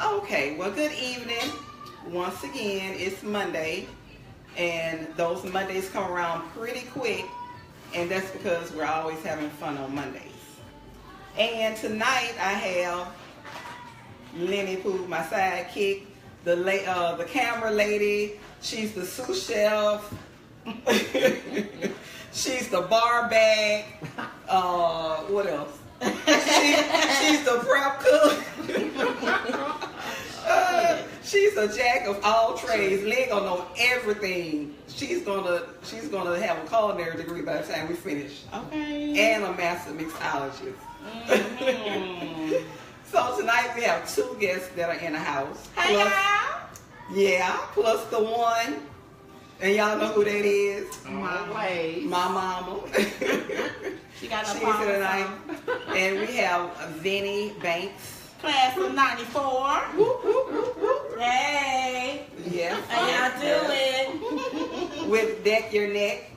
Okay, well, good evening. Once again, it's Monday, and those Mondays come around pretty quick, and that's because we're always having fun on Mondays. And tonight I have Lenny Pooh, my sidekick, the camera lady. She's the sous chef. She's the bar bag. What else? She's the prep cook. She's a jack of all trades. Lynn gonna know everything. She's gonna have a culinary degree by the time we finish. Okay. And a master mixologist. Mm-hmm. So tonight we have two guests that are in the house. Hey y'all. Yeah, plus the one. And y'all know who that is? My mama. She got She's here tonight. And we have Vinny Banks. Class of 94. Whoop, whoop, whoop, whoop. Hey. Yeah. How y'all doing? With Deck Your Neck.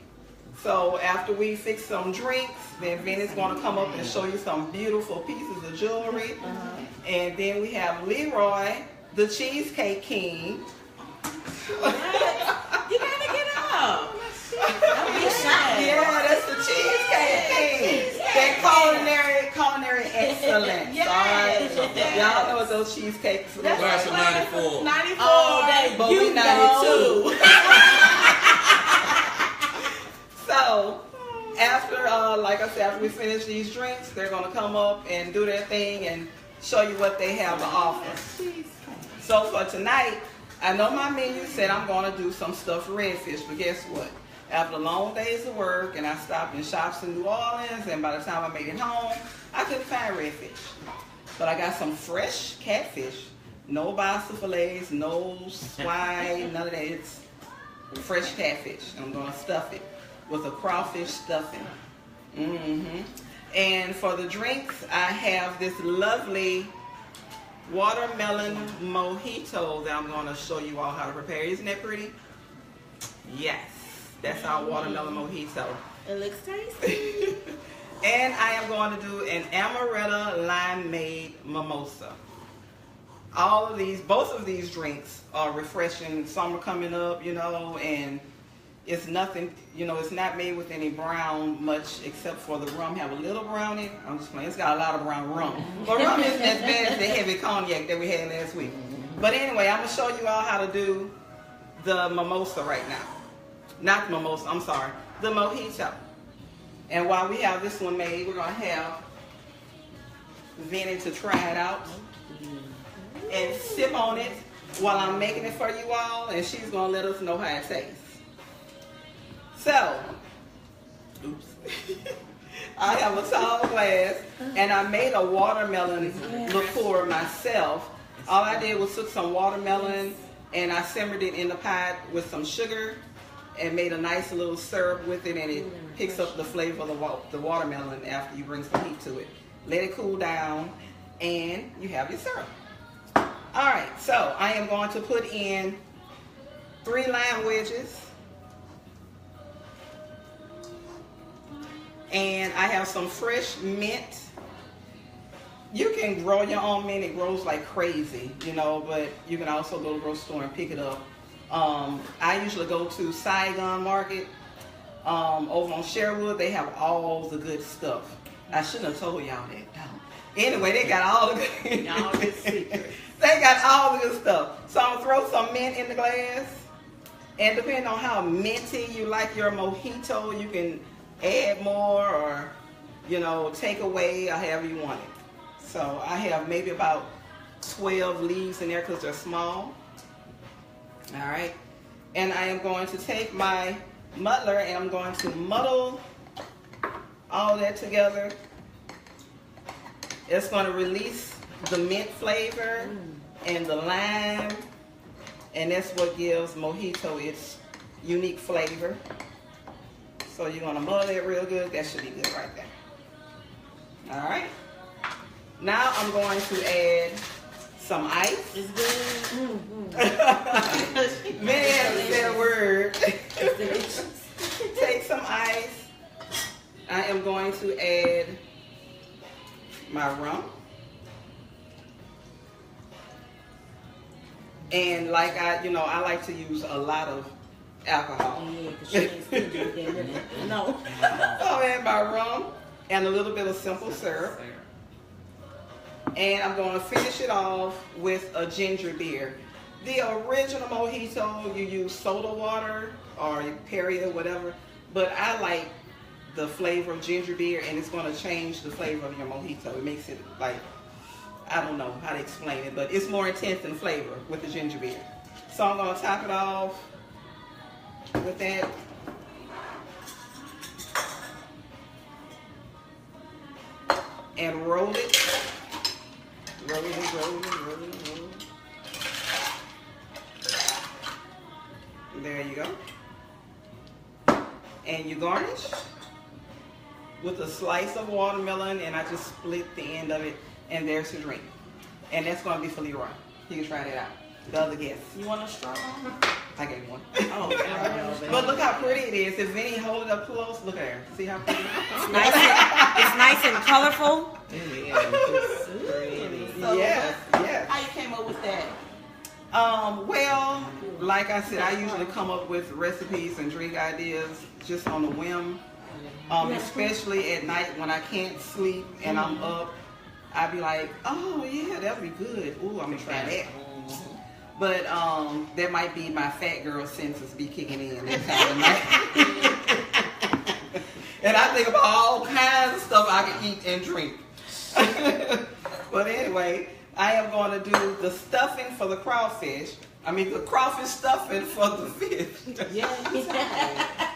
So after we fix some drinks, then Vinny's going to come up and show you some beautiful pieces of jewelry. And then we have Leroy, the Cheesecake King. You gotta get up. Yeah, that's the Cheesecake King. That culinary excellence. Yes. All right. Y'all know what those cheesecakes look like. Class of 94. 94. Oh, but we 92. So, after, like I said, after we finish these drinks, they're going to come up and do their thing and show you what they have to offer. So, for tonight, I know my menu said I'm going to do some stuffed redfish, but guess what? After long days of work, and I stopped in shops in New Orleans, and by the time I made it home, I couldn't find redfish. But I got some fresh catfish. No basa fillets, no swine, none of that. It's fresh catfish. I'm going to stuff it with a crawfish stuffing. And for the drinks, I have this lovely watermelon mojito that I'm going to show you all how to prepare. Isn't that pretty? Yes, that's our watermelon mojito. It looks tasty. And I am going to do an amaretto limeade mimosa. Both of these drinks are refreshing. Summer coming up, and it's nothing, it's not made with any brown much except for the rum. Have a little brown in it. I'm just playing. It's got a lot of brown rum. But rum isn't as bad as the heavy cognac that we had last week. But anyway, I'm going to show you all how to do the mimosa right now. Not the mimosa, I'm sorry. The mojito. And while we have this one made, we're going to have Vinny to try it out and sip on it while I'm making it for you all, and she's going to let us know how it tastes. So, oops. I have a tall glass, and I made a watermelon liqueur myself. All I did was took some watermelon, and I simmered it in the pot with some sugar, and made a nice little syrup with it, and it picks up the flavor of the watermelon after you bring some heat to it. Let it cool down, and you have your syrup. All right, so I am going to put in 3 lime wedges. And I have some fresh mint. You can grow your own mint. It grows like crazy, but you can also go to the grocery store and pick it up. I usually go to Saigon Market over on Sherwood. They have all the good stuff. I shouldn't have told y'all that. Anyway, they got all the good secrets. They got all the good stuff. So I'm going to throw some mint in the glass. And depending on how minty you like your mojito, you can add more or, take away or however you want it. So I have maybe about 12 leaves in there because they're small. All right. And I am going to take my muddler and I'm going to muddle all that together. It's going to release the mint flavor and the lime, and that's what gives mojito its unique flavor. So you're going to muddle it real good. That should be good right there. All right. Now I'm going to add some ice. It's good. Many haven't said a word. Take some ice. I am going to add my rum. And like I like to use a lot of alcohol. Yeah, because she ain't stingy with that liquor. No. So I add my rum and a little bit of simple syrup. And I'm going to finish it off with a ginger beer. The original mojito, you use soda water or Perrier or whatever. But I like the flavor of ginger beer, and it's going to change the flavor of your mojito. It makes it like, I don't know how to explain it, but it's more intense in flavor with the ginger beer. So I'm going to top it off with that. And roll it. Roll it, roll it, roll it, roll it. There you go. And you garnish with a slice of watermelon, and I just split the end of it, and there's your drink. And that's going to be for Leroy. You can try that out. The other guests. You want a straw? I gave one. Oh, okay. But look how pretty it is. If Vinny hold it up close, look at her. See how pretty it is? It's nice and colorful. So, Yes, yes. how you came up with that? Well, like I said, I usually come up with recipes and drink ideas just on a whim. Especially at night when I can't sleep and I'm up, I be like, oh yeah, that'd be good. Ooh, I'm gonna try that. But that might be my fat girl senses be kicking in that time of night. And I think about all kinds of stuff I can eat and drink. But anyway, I am going to do the stuffing for the crawfish. I mean, the crawfish stuffing for the fish. Yeah.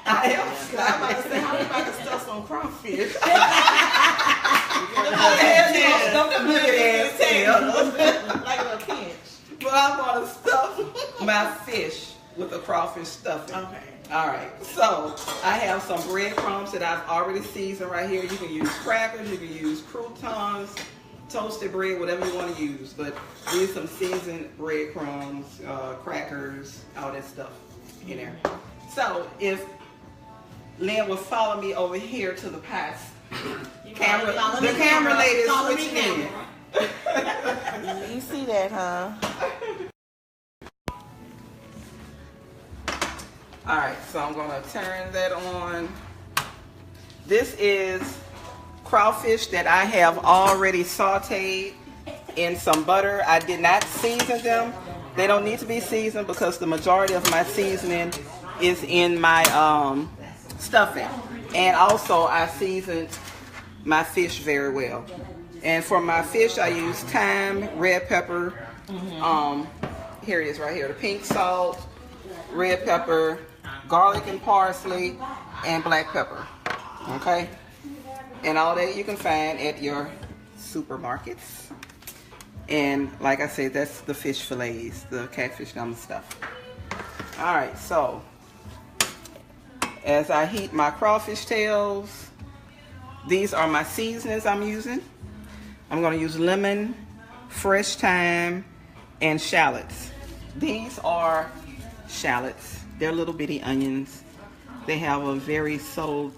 I am I'm about to say, how you about to stuff some crawfish? Look at that. Like a pinch. But I'm going to stuff my fish with the crawfish stuffing. Okay. All right. So I have some breadcrumbs that I've already seasoned right here. You can use crackers. You can use croutons, toasted bread, whatever you want to use. But these some seasoned breadcrumbs, crackers, all that stuff in there. So if Lynn would follow me over here to the past camera, the camera lady is switching in. You see that, huh? All right, so I'm going to turn that on. This is crawfish that I have already sauteed in some butter. I did not season them. They don't need to be seasoned because the majority of my seasoning is in my stuffing. And also I seasoned my fish very well. And for my fish I use thyme, red pepper, here it is right here, the pink salt, red pepper, garlic and parsley, and black pepper. Okay? And all that you can find at your supermarkets. And like I said, that's the fish fillets, the catfish gum stuff. All right, so as I heat my crawfish tails, these are my seasonings I'm using. I'm going to use lemon, fresh thyme, and shallots. These are shallots. They're little bitty onions. They have a very subtle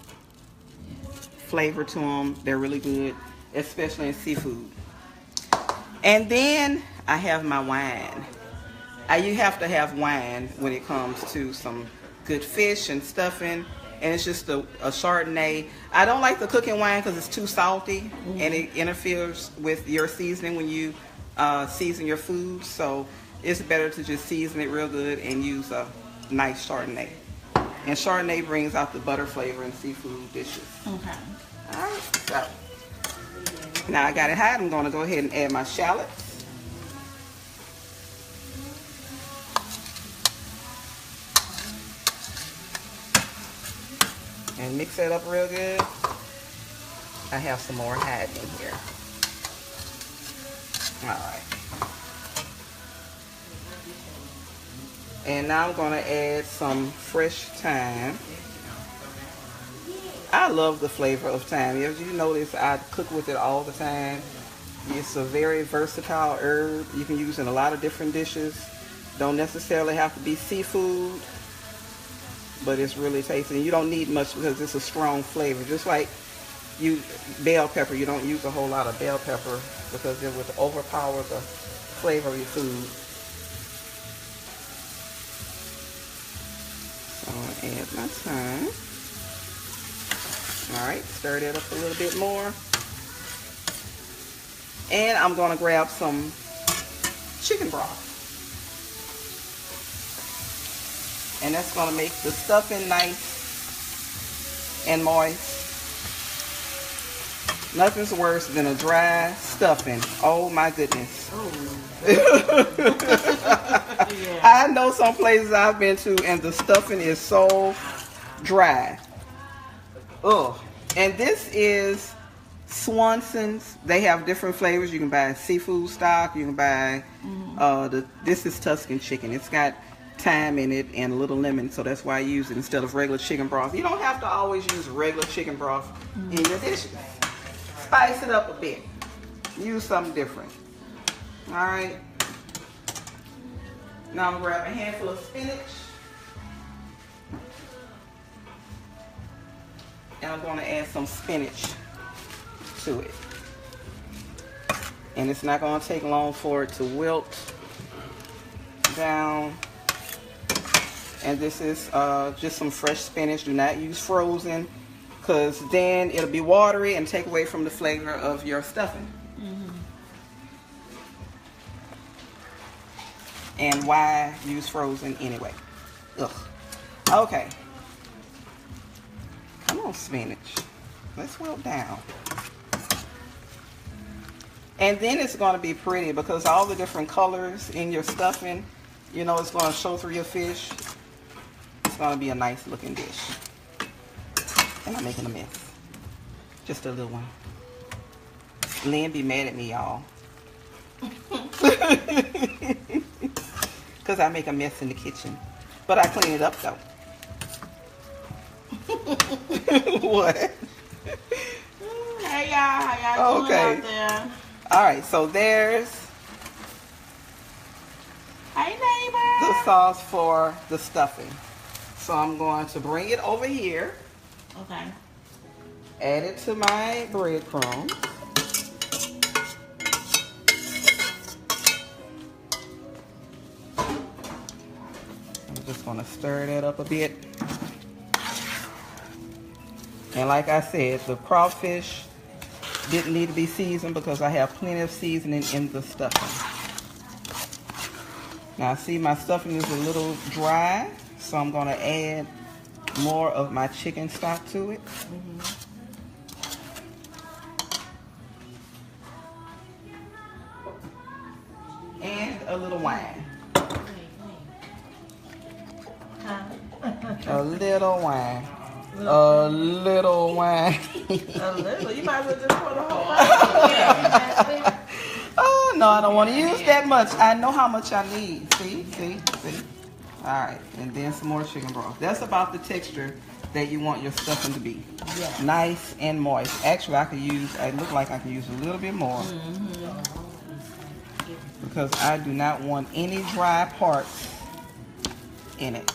flavor to them. They're really good, especially in seafood. And then I have my wine. You have to have wine when it comes to some good fish and stuffing. And it's just a Chardonnay. I don't like the cooking wine because it's too salty and it interferes with your seasoning when you season your food. So it's better to just season it real good and use a nice Chardonnay. And Chardonnay brings out the butter flavor in seafood dishes. Okay. All right, so now I got it hot. I'm going to go ahead and add my shallots. And mix that up real good. I have some more hot in here. All right. And now I'm going to add some fresh thyme. I love the flavor of thyme. As you notice, I cook with it all the time. It's a very versatile herb. You can use it in a lot of different dishes. Don't necessarily have to be seafood, but it's really tasty. And you don't need much because it's a strong flavor. Just like bell pepper, you don't use a whole lot of bell pepper because it would overpower the flavor of your food. I'll add my thyme. All right, stir that up a little bit more. And I'm going to grab some chicken broth. And that's going to make the stuffing nice and moist. Nothing's worse than a dry stuffing. Oh my goodness. Oh. Yeah. I know some places I've been to and the stuffing is so dry. Ugh. And this is Swanson's. They have different flavors. You can buy seafood stock. You can buy this is Tuscan chicken. It's got thyme in it and a little lemon, so that's why I use it instead of regular chicken broth. You don't have to always use regular chicken broth in your dishes. Spice it up a bit. Use something different. All right. Now I'm gonna grab a handful of spinach. And I'm gonna add some spinach to it. And it's not gonna take long for it to wilt down. And this is just some fresh spinach. Do not use frozen, because then it'll be watery and take away from the flavor of your stuffing. And why use frozen anyway? Ugh. Okay. Come on, spinach. Let's wilt down. And then it's going to be pretty because all the different colors in your stuffing, you know, it's going to show through your fish. It's going to be a nice looking dish. And I'm making a mess. Just a little one. Lynn be mad at me, y'all. Because I make a mess in the kitchen. But I clean it up, though. What? Hey, y'all. How y'all doing out there? All right, so there's hey, neighbor. the sauce for the stuffing. So I'm going to bring it over here. Okay. Add it to my breadcrumbs. I'm just going to stir that up a bit. And like I said, the crawfish didn't need to be seasoned because I have plenty of seasoning in the stuffing. Now see, my stuffing is a little dry, so I'm going to add more of my chicken stock to it. And a little wine. A little wine. A little wine. A little? You might as well just pour the whole bottle. Oh, no, I don't want to use that much. I know how much I need. See? All right, and then some more chicken broth. That's about the texture that you want your stuffing to be. Yeah. Nice and moist. Actually, I look like I can use a little bit more. Because I do not want any dry parts in it.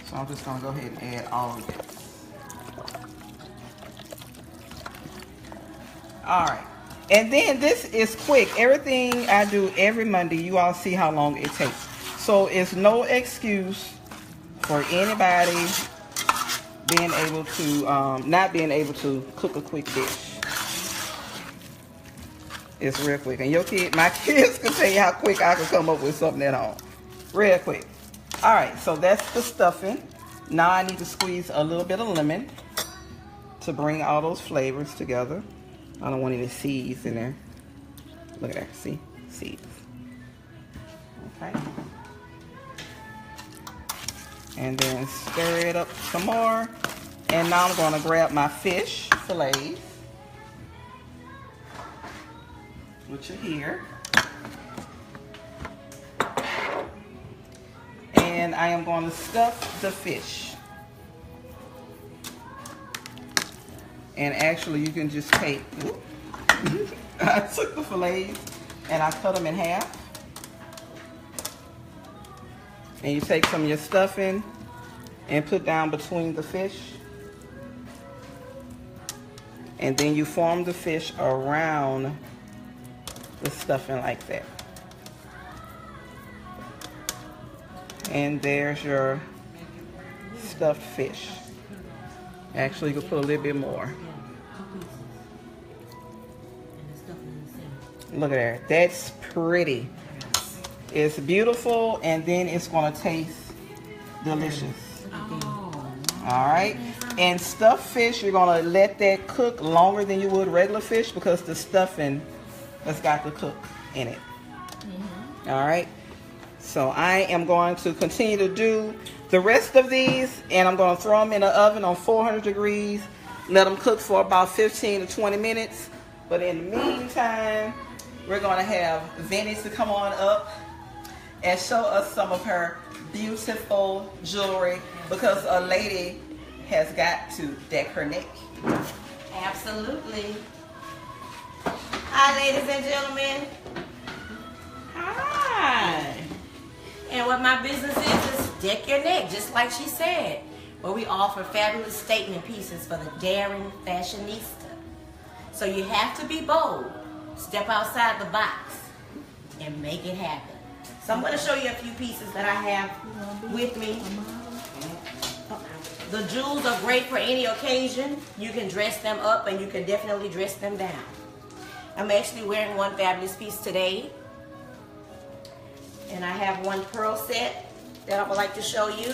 So I'm just going to go ahead and add all of it. All right. And then this is quick. Everything I do every Monday, you all see how long it takes. So it's no excuse for anybody being able to, not being able to cook a quick dish. It's real quick. And my kids can tell you how quick I can come up with something at home. Real quick. All right, so that's the stuffing. Now I need to squeeze a little bit of lemon to bring all those flavors together. I don't want any seeds in there. Look at that, see? Seeds. Okay. And then stir it up some more. And now I'm gonna grab my fish fillets, which are here. And I am going to stuff the fish. And actually you can just take, I took the fillets and I cut them in half. And you take some of your stuffing and put down between the fish. And then you form the fish around the stuffing like that. And there's your stuffed fish. Actually, you can put a little bit more. Look at that. That's pretty. It's beautiful, and then it's going to taste delicious. All right. And stuffed fish, you're going to let that cook longer than you would regular fish because the stuffing has got to cook in it. All right. So I am going to continue to do the rest of these, and I'm going to throw them in the oven on 400 degrees. Let them cook for about 15 to 20 minutes. But in the meantime, we're going to have Vinny to come on up and show us some of her beautiful jewelry because a lady has got to deck her neck. Absolutely. Hi, ladies and gentlemen. Hi. And what my business is deck your neck, just like she said, where we offer fabulous statement pieces for the daring fashionista. So you have to be bold, step outside the box, and make it happen. So I'm going to show you a few pieces that I have with me. The jewels are great for any occasion. You can dress them up and you can definitely dress them down. I'm actually wearing one fabulous piece today. And I have one pearl set that I would like to show you.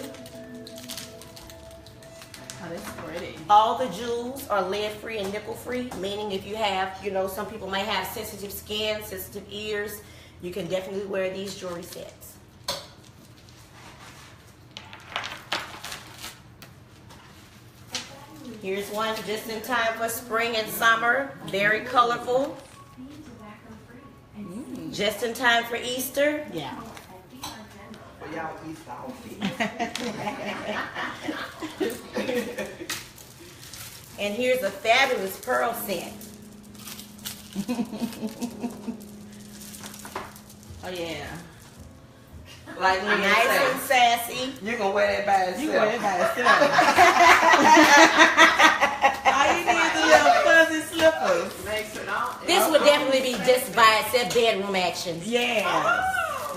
Oh, that's pretty. All the jewels are lead-free and nickel-free, meaning if you have, you know, some people may have sensitive skin, sensitive ears, you can definitely wear these jewelry sets. Here's one just in time for spring and summer, very colorful. Just in time for Easter. Yeah. For y'all Easter And here's a fabulous pearl set. Oh yeah. Like when you Nice and say, sassy. you can wear that by itself. You wear it by itself. All you need is the little fuzzy slippers. Makes it on. This would definitely be just by itself bedroom action. Yeah.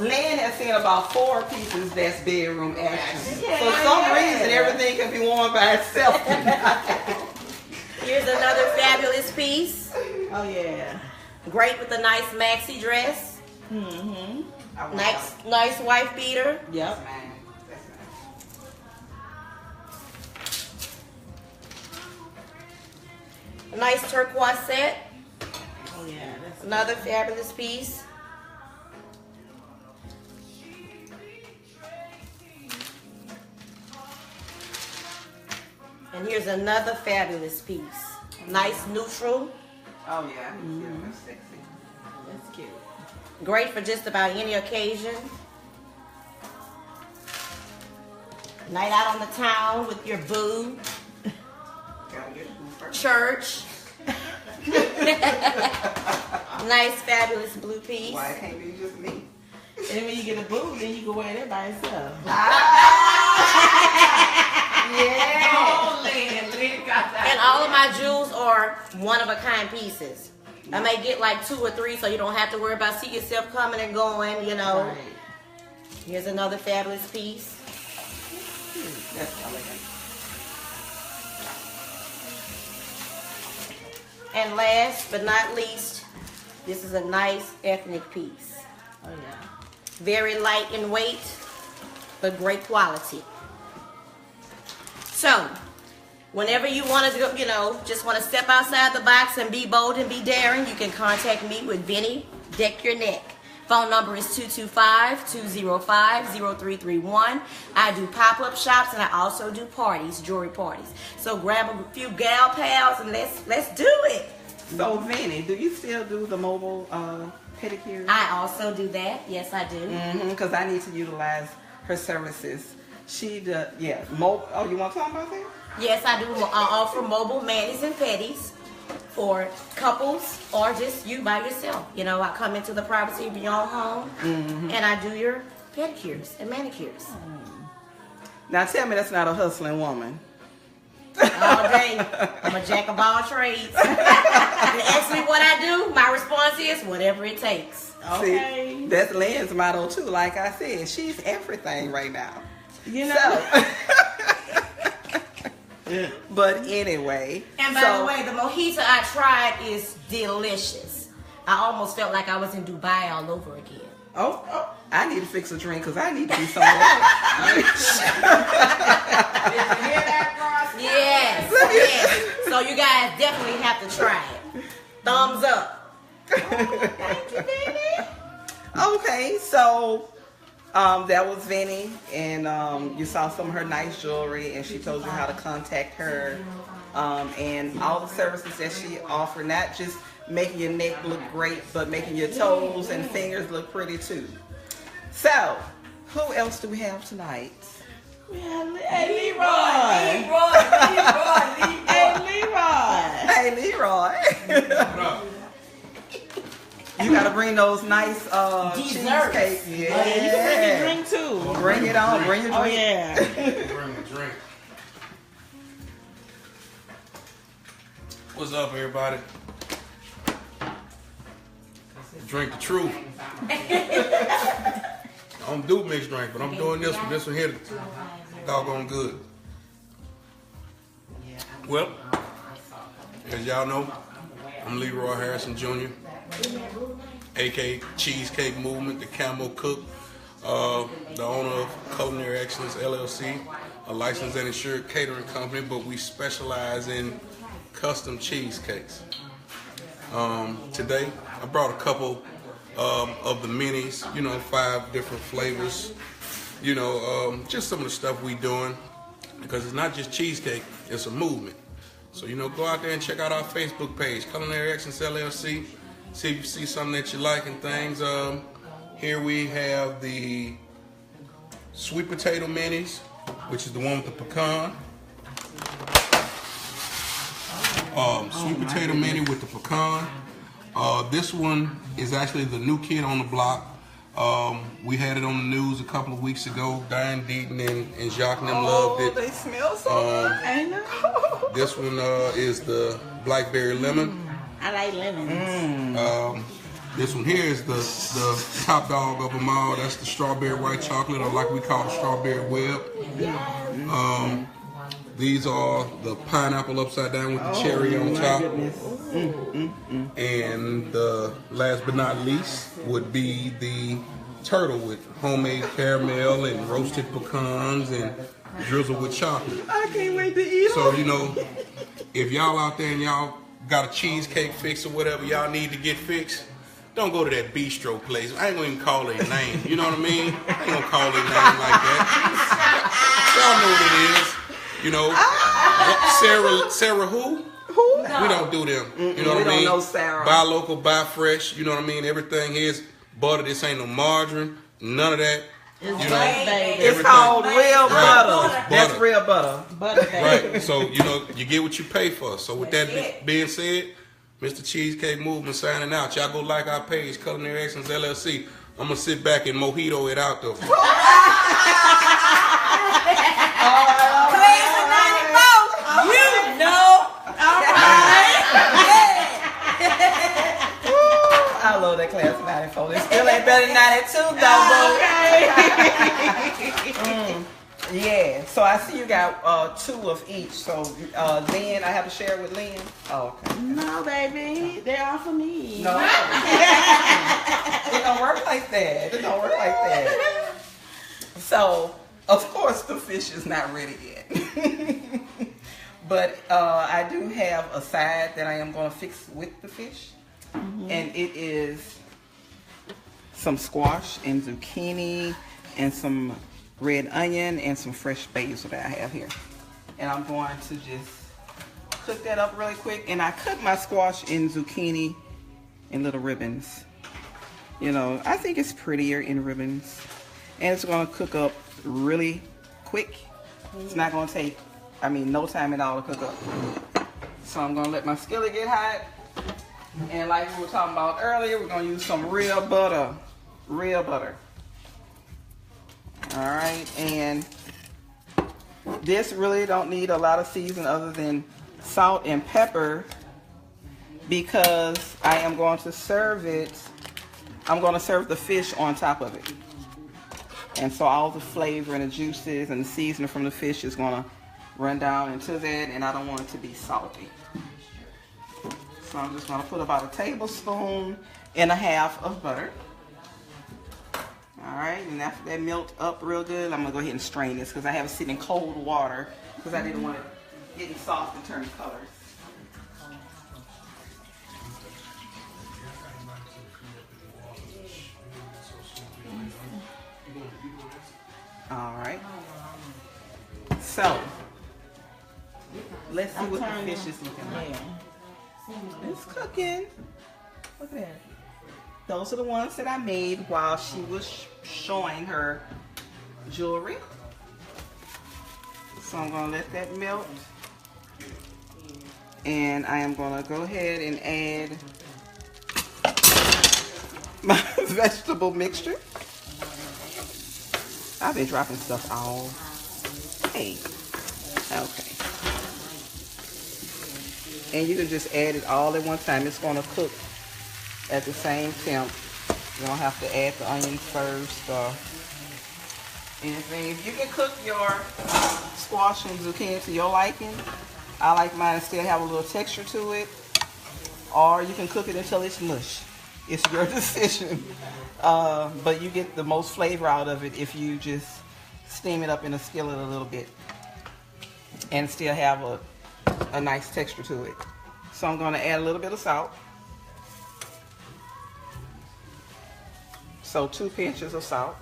Lynn has seen about 4 pieces that's bedroom action. Yeah, For some yeah. reason, everything can be worn by itself. Here's another fabulous piece. Oh yeah. Great with a nice maxi dress. Mm-hmm. Nice wife beater. Yep. A nice turquoise set. Oh yeah. That's Another fabulous piece. And here's another fabulous piece. Nice neutral. Oh yeah, that's sexy. that's cute. Great for just about any occasion. Night out on the town with your boo. Gotta get it first. Church. Nice fabulous blue piece. Why it can't be just me? And when you get a boo, then you can wear that by itself. And all of my jewels are one-of-a-kind pieces. I may get like 2 or 3 so you don't have to worry about see yourself coming and going, you know. Right. Here's another fabulous piece. That's elegant. And last but not least, this is a nice ethnic piece. Oh yeah. Very light in weight, but great quality. So, whenever you want to go, you know, just want to step outside the box and be bold and be daring, you can contact me with Vinny Deck Your Neck. Phone number is 225-205-0331. I do pop-up shops and I also do parties, jewelry parties. So grab a few gal pals and let's do it. So Vinny, do you still do the mobile pedicure? I also do that. Yes, I do. Because I need to utilize her services. She does, yeah. Oh, you want to talk about that? Yes, I do. I offer mobile manis and pedis for couples or just you by yourself. You know, I come into the privacy of your own home and I do your pedicures and manicures. Now tell me that's not a hustling woman. All day. I'm a jack of all trades. You ask me what I do, my response is whatever it takes. Okay. See, that's Lynn's motto too. Like I said, she's everything right now. You know. So, But anyway. And by the way, the mojito I tried is delicious. I almost felt like I was in Dubai all over again. Oh, I need to fix a drink because I need to be somewhere else. Did you hear that, Ross? Yes. So you guys definitely have to try it. Thumbs up. Thank you, baby. Okay, so that was Vinny, and you saw some of her nice jewelry, and she told you how to contact her, and all the services that she offered, not just making your neck look great, but making your toes and fingers look pretty too. So, who else do we have tonight? Hey, Leroy. Hey, Leroy. You gotta bring those nice cheesecake. Yeah. Oh, yeah, you can bring your drink too. Bring it on. Bring your drink. Oh, yeah. Bring a drink. What's up, everybody? Drink the truth. I don't do mixed drink, but I'm doing this one. This one here, doggone good. Well, as y'all know, I'm Leroy Harrison Jr., aka Cheesecake Movement, the Camel Cook, the owner of Culinary Excellence LLC, a licensed and insured catering company, but we specialize in custom cheesecakes. Today, I brought a couple of the minis, 5 different flavors, just some of the stuff we doing, because it's not just cheesecake, it's a movement. So, go out there and check out our Facebook page, Culinary Excellence LLC, see if you see something that you like and things. Here we have the sweet potato minis, which is the one with the pecan. Sweet potato mini with the pecan. This one is actually the new kid on the block. We had it on the news a couple of weeks ago. Diane Deaton and Jacques and them loved it. They smell so good. I know. This one is the blackberry lemon. I like lemons. This one here is the top dog of them all. That's the strawberry white chocolate, or like we call it, strawberry web. These are the pineapple upside down with the cherry on top. And the last but not least would be the turtle with homemade caramel and roasted pecans and drizzled with chocolate. I can't wait to eat So, them. if y'all out there and y'all got a cheesecake fix or whatever y'all need to get fixed, don't go to that bistro place. I ain't gonna even call their name. You know what I mean? I ain't gonna call their name like that. Y'all know what it is. Sarah who? Who? No. We don't do them. You know what I mean? We don't know Sarah. Buy local, buy fresh. You know what I mean? Everything is butter. This ain't no margarine. None of that. It's butter, baby. It's called real butter. It's That's butter. real butter. Butter, baby. Right. So, you get what you pay for. So with that being said, Mr. Cheesecake Movement signing out. Y'all go like our page, Culinary Excellence LLC. I'm going to sit back and mojito it out, though. Please, 94. You know. All right. I love that class of 94. It still ain't better than 92, though. Yeah. So I see you got 2 of each. So Lynn, I have to share with Lynn. Oh, okay. No, baby. They're all for me. No. It don't work like that. It don't work like that. So, of course, the fish is not ready yet. But I do have a side that I am going to fix with the fish. And it is some squash and zucchini and some red onion and some fresh basil that I have here. And I'm going to just cook that up really quick. And I cut my squash and zucchini in little ribbons. I think it's prettier in ribbons. And it's going to cook up really quick. It's not going to take, no time at all to cook up. So I'm going to let my skillet get hot. And like we were talking about earlier, we're going to use some real butter. Real butter. Alright, and this really don't need a lot of seasoning other than salt and pepper, because I am going to serve it. I'm going to serve the fish on top of it. And so all the flavor and the juices and the seasoning from the fish is going to run down into that, and I don't want it to be salty. So I'm just gonna put about a tablespoon and a half of butter. All right, and after that melt up real good, I'm gonna go ahead and strain this because I have it sitting in cold water because I didn't want it getting soft and turn colors. All right. So let's see what the fish is looking like. It's cooking. Look at that. Those are the ones that I made while she was showing her jewelry. So I'm gonna let that melt. And I am gonna go ahead and add my vegetable mixture. I've been dropping stuff all day. Okay. And you can just add it all at one time. It's gonna cook at the same temp. You don't have to add the onions first or anything. If you can cook your squash and zucchini to your liking, I like mine to still have a little texture to it. Or you can cook it until it's mush. It's your decision. But you get the most flavor out of it if you just steam it up in a skillet a little bit and still have a nice texture to it. So I'm going to add a little bit of salt. So 2 pinches of salt.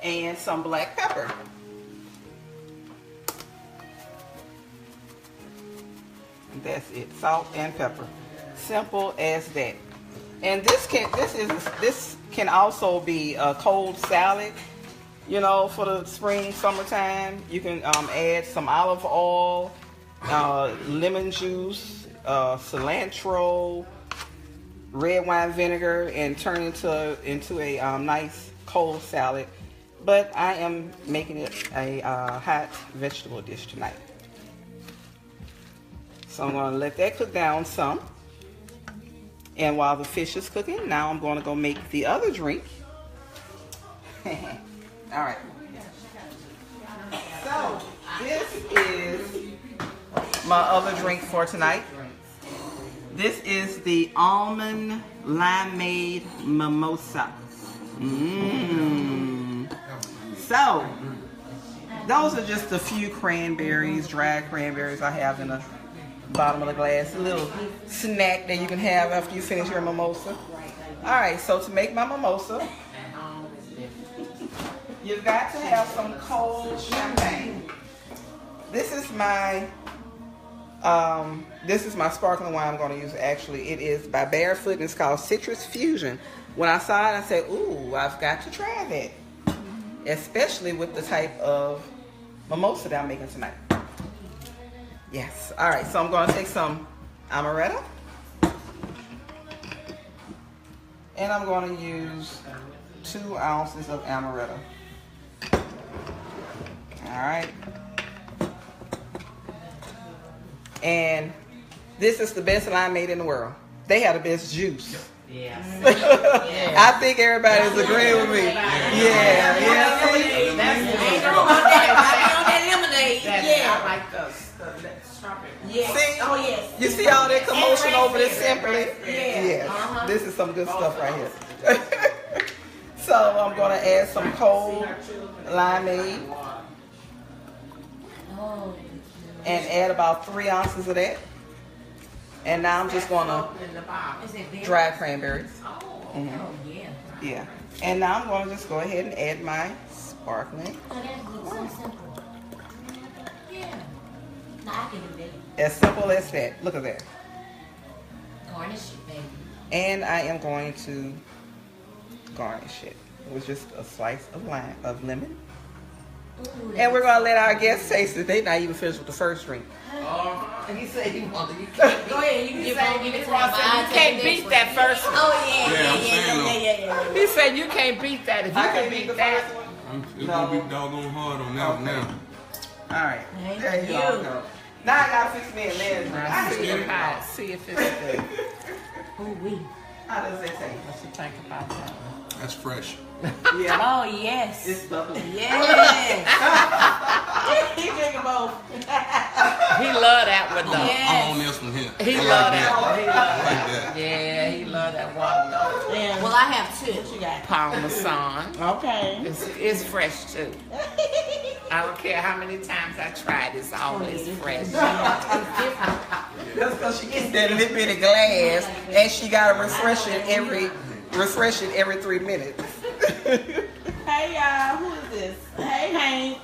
And some black pepper. And that's it, salt and pepper. Simple as that. And this can also be a cold salad, you know, for the spring, summertime. You can add some olive oil, lemon juice, cilantro, red wine vinegar, and turn into a nice cold salad. But I am making it a hot vegetable dish tonight. So I'm going to let that cook down some. And while the fish is cooking, now I'm going to go make the other drink. All right. So this is my other drink for tonight. This is the almond limeade mimosa. So those are just a few cranberries, dried cranberries I have in the bottom of the glass. A little snack that you can have after you finish your mimosa. All right, so to make my mimosa, you've got to have some cold champagne. This is my sparkling wine I'm going to use. Actually, it is by Barefoot and it's called Citrus Fusion. When I saw it, I said, "Ooh, I've got to try that." Especially with the type of mimosa that I'm making tonight. Yes. All right. So I'm going to take some amaretto, and I'm going to use 2 ounces of amaretto. All right. And this is the best limeade in the world. They have the best juice. Yes. I think everybody's agreeing with me. Yeah. Ain't no on that lemonade. I like the strawberry. Yes. See? Oh yes. You see all that commotion over this simply? Yeah. Yes. This is some good stuff right here. So I'm going to add some cold limeade and add about 3 ounces of that. And now I'm just going to dry cranberries. Oh yeah. Yeah. And now I'm going to just go ahead and add my sparkling. Oh, that's so simple. Yeah. No, I can do that. As simple as that. Look at that. Garnish it, baby. And I am going to garnish it with just a slice of lemon. Ooh, And we're going to let our guests taste it. They're not even finished with the first drink. And he said he wanted to. go ahead, you can give it to him. You can't beat that first one. Oh yeah. He said you can't beat that. If you I can can't beat beat the that. first one. It's gonna be doggone hard on that one now. All right. Thank There you you. go. Now I got to fix me a lemon drink. I See hate if it. see if it's good. Ooh wee. How does that taste? What you think about that? That's fresh. Yeah. Oh, yes. It's bubbly. Yes. He drinking both. He love that one though. Yeah. I'm on this one here. He I love like that one. He love I like that. Yeah, he love that watermelon. Well, I have two. What you got? Parmesan. Okay. It's fresh too. I don't care how many times I tried, it's always fresh. That's because she gets that little bit of glass, and she got to refresh it every 3 minutes. Hey y'all, who is this? Hey Hank.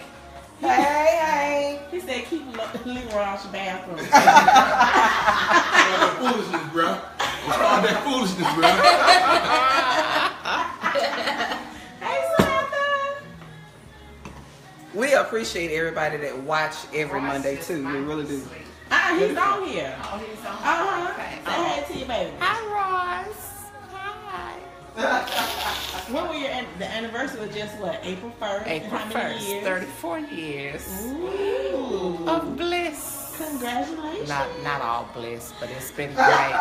Hey, He said keep Leroy out your bathroom. That foolishness, bro. What's all that foolishness, bro? Hey Samantha. we appreciate everybody that watch every Monday too. We really do. He's on here. Oh, he's on. Say hey to your baby. Hi, Ross. Hi. When were the anniversary was just what, April 1st? April How many 1st, years? 34 years Ooh. of bliss. Congratulations. Not all bliss, but it's been great.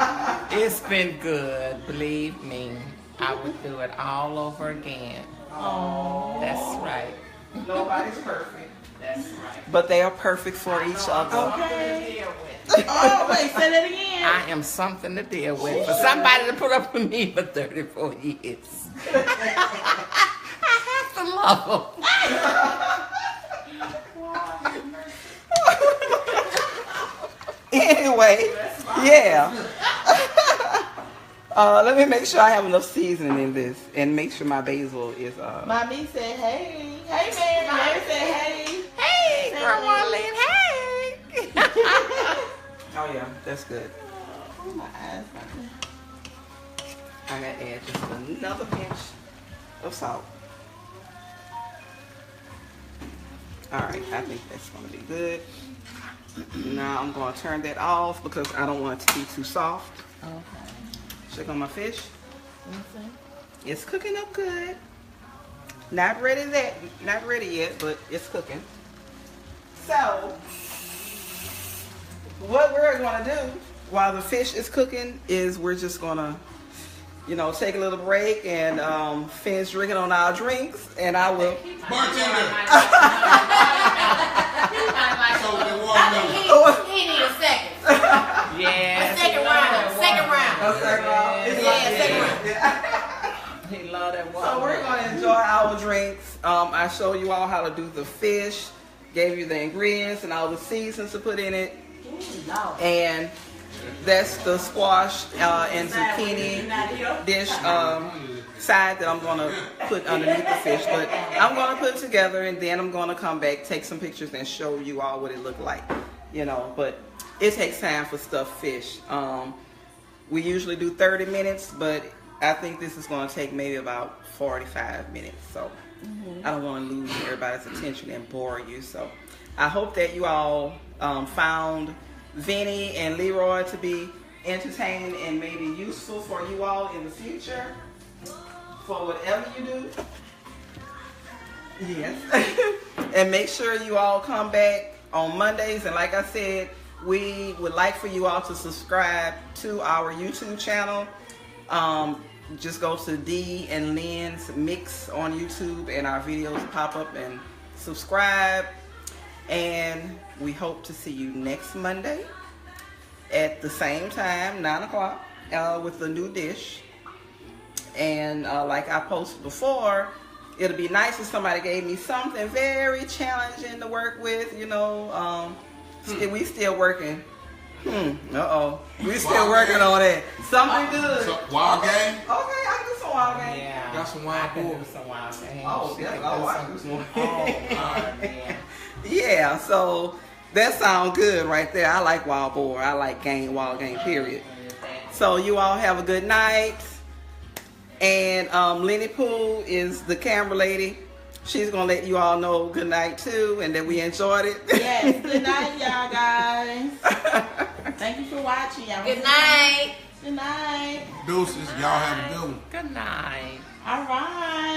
It's been good. Believe me, I would do it all over again. Oh. That's right. Nobody's perfect, That's right. but they are perfect for each other. Okay. Oh, wait, say that again. I am something to deal with. For somebody to put up with me for 34 years. I have to love them. Anyway, yeah. Let me make sure I have enough seasoning in this, and make sure my basil is. Mommy said hey. Hey, man. Mary said hey. Hey, Grandma Marlene, hey. Oh yeah, that's good. Oh, my eyes. I gotta add just another pinch of salt. All right, I think that's gonna be good. Now I'm gonna turn that off because I don't want it to be too soft. Okay. Check on my fish. Okay. It's cooking up good. Not ready yet, but it's cooking. So, what we're gonna do while the fish is cooking is we're just gonna, take a little break and finish drinking on our drinks, and I will. Bartender. So the I watermelon. think he need a second. Yeah. A second round. Second round. Second round. He love that water. So we're gonna enjoy our drinks. I showed you all how to do the fish, gave you the ingredients and all the seasons to put in it, and that's the squash and zucchini dish side that I'm gonna put underneath the fish. But I'm gonna put it together, and then I'm gonna come back, take some pictures, and show you all what it looked like. But it takes time for stuffed fish. We usually do 30 minutes, but I think this is going to take maybe about 45 minutes. So I don't want to lose everybody's attention and bore you. So I hope that you all found Vinny and Leroy to be entertaining and maybe useful for you all in the future for whatever you do. Yes. And make sure you all come back on Mondays. And like I said, we would like for you all to subscribe to our YouTube channel. Just go to D and Lynn's Mix on YouTube, and our videos pop up, and subscribe. And we hope to see you next Monday at the same time, 9 o'clock, with a new dish. And like I posted before, it'll be nice if somebody gave me something very challenging to work with. We still working. We still working on that. Something good. So, wild game? Okay, I can do some wild game. Yeah. Got some wild I can boar. do some wild game. Oh, She yeah. can Oh, do I some- can do some wild Oh, man. Yeah, so that sounds good right there. I like wild boar. I like wild game, period. So you all have a good night. And Lenny Pooh is the camera lady. She's going to let you all know good night, too, and that we enjoyed it. Yes. Good night, y'all guys. Thank you for watching, y'all. Good night. Good night. Deuces. Y'all have a good one. Good night. All right.